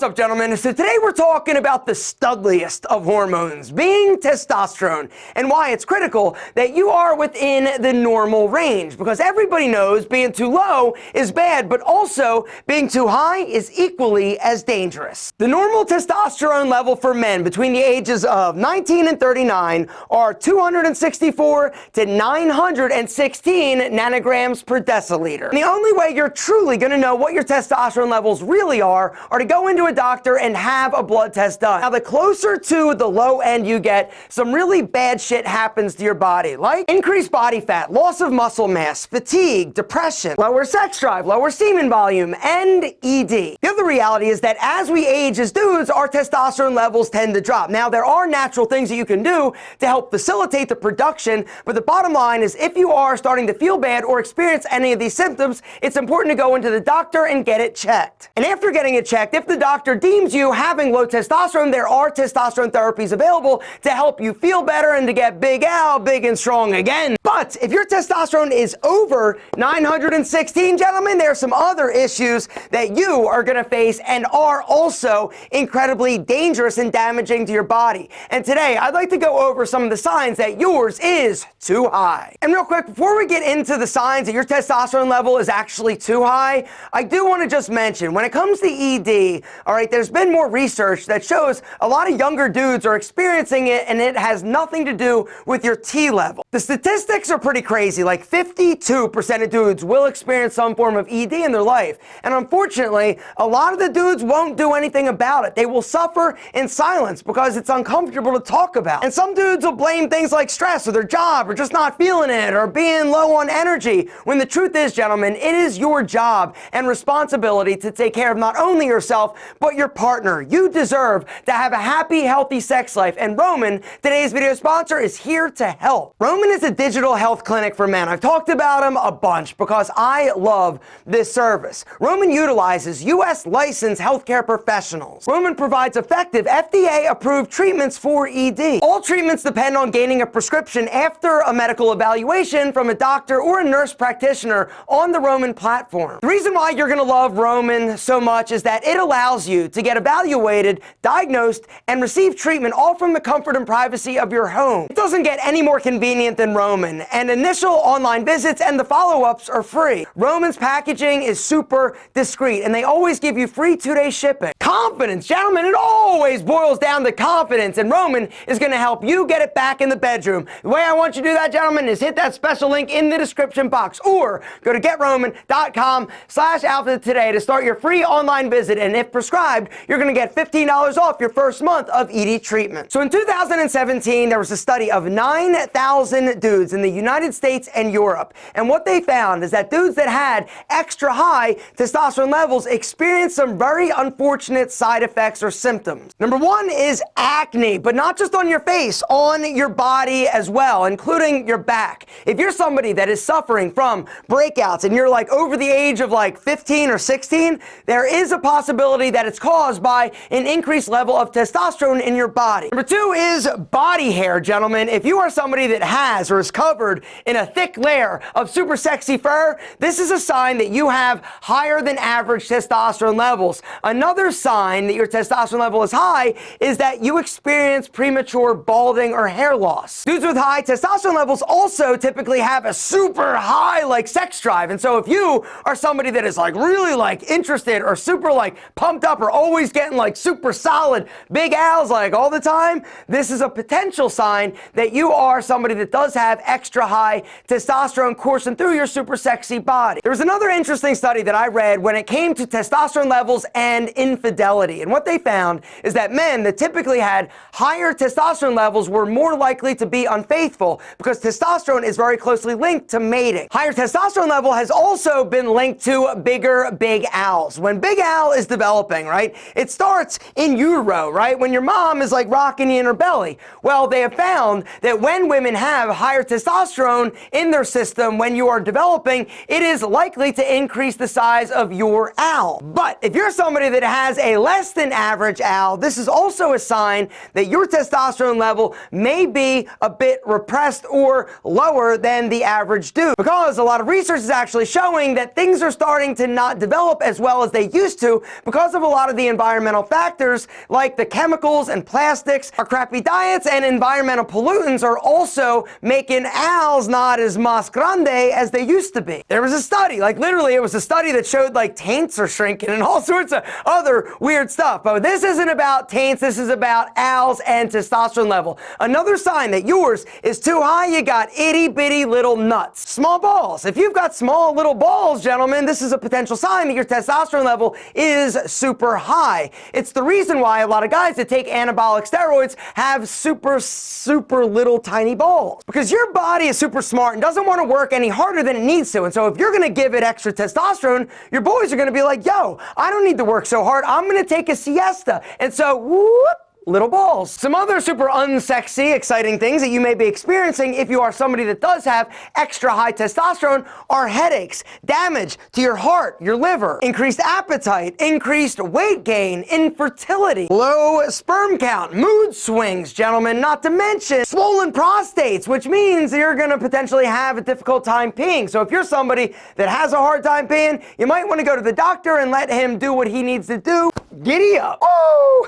What's up, gentlemen? So today we're talking about the studliest of hormones, being testosterone, and why it's critical that you are within the normal range, because everybody knows being too low is bad, but also being too high is equally as dangerous. The normal testosterone level for men between the ages of 19 and 39 are 264 to 916 nanograms per deciliter. And the only way you're truly going to know what your testosterone levels really are to go into a doctor and have a blood test done. Now, the closer to the low end you get, some really bad shit happens to your body, like increased body fat, loss of muscle mass, fatigue, depression, lower sex drive, lower semen volume, and ED. The other reality is that as we age as dudes, our testosterone levels tend to drop. Now, there are natural things that you can do to help facilitate the production, but the bottom line is if you are starting to feel bad or experience any of these symptoms, it's important to go into the doctor and get it checked. And after getting it checked, if the doctor deems you having low testosterone, there are testosterone therapies available to help you feel better and to get Big Al big and strong again. But if your testosterone is over 916, gentlemen, there are some other issues that you are going to face and are also incredibly dangerous and damaging to your body. And today, I'd like to go over some of the signs that yours is too high. And real quick, before we get into the signs that your testosterone level is actually too high, I do want to just mention, when it comes to ED, all right, there's been more research that shows a lot of younger dudes are experiencing it, and it has nothing to do with your T level. The statistics are pretty crazy. Like 52% of dudes will experience some form of ED in their life. And unfortunately, a lot of the dudes won't do anything about it. They will suffer in silence because it's uncomfortable to talk about. And some dudes will blame things like stress or their job or just not feeling it or being low on energy, when the truth is, gentlemen, it is your job and responsibility to take care of not only yourself, but your partner. You deserve to have a happy, healthy sex life. And Roman, today's video sponsor, is here to help. Roman is a digital health clinic for men. I've talked about him a bunch because I love this service. Roman utilizes U.S. licensed healthcare professionals. Roman provides effective FDA-approved treatments for ED. All treatments depend on gaining a prescription after a medical evaluation from a doctor or a nurse practitioner on the Roman platform. The reason why you're going to love Roman so much is that it allows you to get evaluated, diagnosed, and receive treatment all from the comfort and privacy of your home. It doesn't get any more convenient than Roman, and initial online visits and the follow-ups are free. Roman's packaging is super discreet, and they always give you free 2-day shipping. Confidence, gentlemen, it always boils down to confidence, and Roman is going to help you get it back in the bedroom. The way I want you to do that, gentlemen, is hit that special link in the description box, or go to GetRoman.com/Alpha today to start your free online visit, and if prescribed, you're going to get $15 off your first month of ED treatment. So in 2017, there was a study of 9,000 dudes in the United States and Europe, and what they found is that dudes that had extra high testosterone levels experienced some very unfortunate side effects or symptoms. Number one is acne, but not just on your face, on your body as well, including your back. If you're somebody that is suffering from breakouts and you're like over the age of like 15 or 16, there is a possibility that it's caused by an increased level of testosterone in your body. Number two is body hair, gentlemen. If you are somebody that has or is covered in a thick layer of super sexy fur, this is a sign that you have higher than average testosterone levels. Another sign that your testosterone level is high is that you experience premature balding or hair loss. Dudes with high testosterone levels also typically have a super high like sex drive. And so if you are somebody that is like really like interested or super like pumped up or always getting like super solid Big Al's like all the time, this is a potential sign that you are somebody that does have extra high testosterone coursing through your super sexy body. There was another interesting study that I read when it came to testosterone levels and infidelity. And what they found is that men that typically had higher testosterone levels were more likely to be unfaithful because testosterone is very closely linked to mating. Higher testosterone level has also been linked to bigger Big Al's. When Big Al is developing, right, it starts in utero, right, when your mom is like rocking you in her belly. Well, they have found that when women have higher testosterone testosterone in their system when you are developing, it is likely to increase the size of your owl. But if you're somebody that has a less than average owl, this is also a sign that your testosterone level may be a bit repressed or lower than the average dude, because a lot of research is actually showing that things are starting to not develop as well as they used to because of a lot of the environmental factors like the chemicals and plastics. Our crappy diets and environmental pollutants are also making owls not as mas grande as they used to be. There was a study, like literally it was a study that showed like taints are shrinking and all sorts of other weird stuff. But this isn't about taints, this is about owls and testosterone level. Another sign that yours is too high, you got itty bitty little nuts. Small balls. If you've got small little balls, gentlemen, this is a potential sign that your testosterone level is super high. It's the reason why a lot of guys that take anabolic steroids have super little tiny balls. Because your body is super smart and doesn't want to work any harder than it needs to. And so if you're going to give it extra testosterone, your boys are going to be like, yo, I don't need to work so hard. I'm going to take a siesta. And so, whoop, little balls. Some other super unsexy, exciting things that you may be experiencing if you are somebody that does have extra high testosterone are headaches, damage to your heart, your liver, increased appetite, increased weight gain, infertility, low sperm count, mood swings, gentlemen, not to mention swollen prostates, which means you're going to potentially have a difficult time peeing. So if you're somebody that has a hard time peeing, you might want to go to the doctor and let him do what he needs to do. Giddy up. Woo!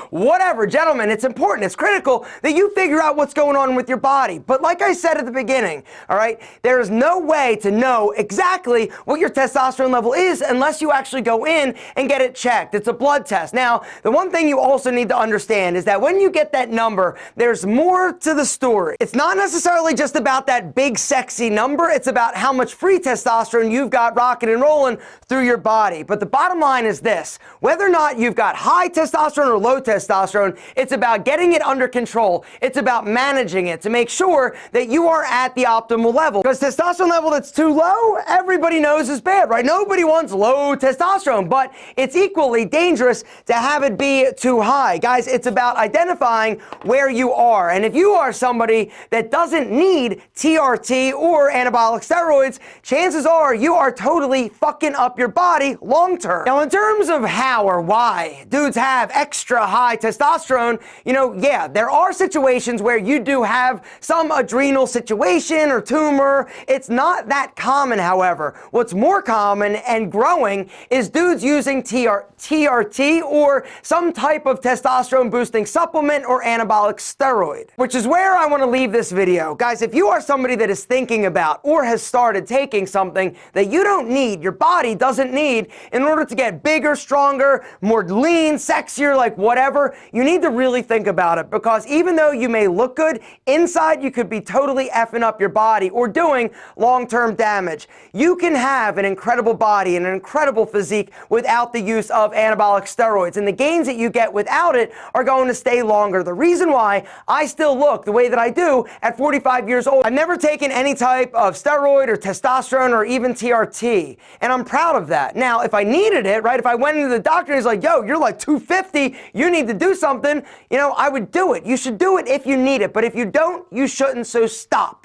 Whatever, gentlemen, it's important, it's critical that you figure out what's going on with your body. But like I said at the beginning, all right, there is no way to know exactly what your testosterone level is unless you actually go in and get it checked. It's a blood test. Now, the one thing you also need to understand is that when you get that number, there's more to the story. It's not necessarily just about that big sexy number, it's about how much free testosterone you've got rocking and rolling through your body. But the bottom line is this, whether or not you've got high testosterone or low testosterone, it's about getting it under control. It's about managing it to make sure that you are at the optimal level. Because testosterone level that's too low, everybody knows is bad, right? Nobody wants low testosterone, but it's equally dangerous to have it be too high. Guys, it's about identifying where you are. And if you are somebody that doesn't need TRT or anabolic steroids, chances are you are totally fucking up your body long term. Now, in terms of how or why dudes have extra high testosterone, yeah, there are situations where you do have some adrenal situation or tumor. It's not that common, however. What's more common and growing is dudes using TRT or some type of testosterone boosting supplement or anabolic steroid, which is where I want to leave this video. Guys, if you are somebody that is thinking about or has started taking something that you don't need, your body doesn't need in order to get bigger, stronger, more lean, sexier, like whatever, you need to really think about it, because even though you may look good, inside you could be totally effing up your body or doing long-term damage. You can have an incredible body and an incredible physique without the use of anabolic steroids, and the gains that you get without it are going to stay longer. The reason why I still look the way that I do at 45 years old, I've never taken any type of steroid or testosterone or even TRT, and I'm proud of that. Now, if I needed it, right, if I went into the doctor and he's like, yo, you're like 250, you need to do something, I would do it. You should do it if you need it, but if you don't, you shouldn't, so stop.